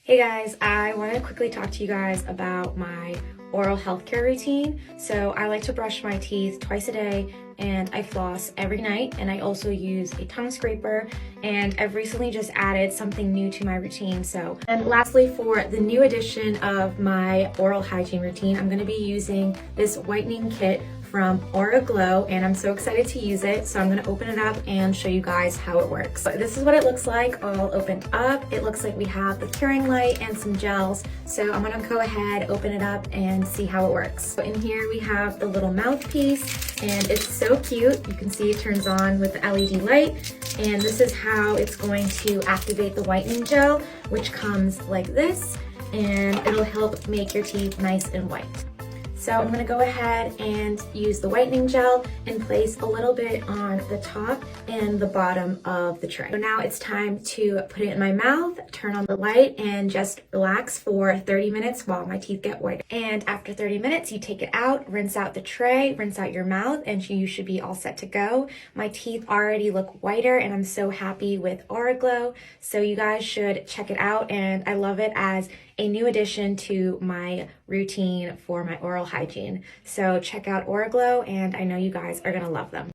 Hey guys, I wanted to quickly talk to you guys about my oral health care routine. So I like to brush my teeth twice a day and I floss every night, and I also use a tongue scraper, and I've recently just added something new to my routine. And lastly, for the new edition of my oral hygiene routine, I'm going to be using this whitening kit from Auraglow, and I'm so excited to use it. So I'm going to open it up and show you guys how it works. So this is what it looks like all opened up. It looks like we have the curing light and some gels. So I'm going to go ahead, open it up and see how it works. So in here we have the little mouthpiece, and it's so cute. You can see it turns on with the LED light, and this is how it's going to activate the whitening gel, which comes like this, and it'll help make your teeth nice and white. So I'm going to go ahead and use the whitening gel and place a little bit on the top and the bottom of the tray. So now it's time to put it in my mouth, turn on the light, and just relax for 30 minutes while my teeth get white. And after 30 minutes, you take it out, rinse out the tray, rinse out your mouth, and you should be all set to go. My teeth already look whiter, and I'm so happy with Auraglow. So you guys should check it out, and I love it as a new addition to my routine for my oral hygiene. So check out Auraglow, and I know you guys are gonna love them.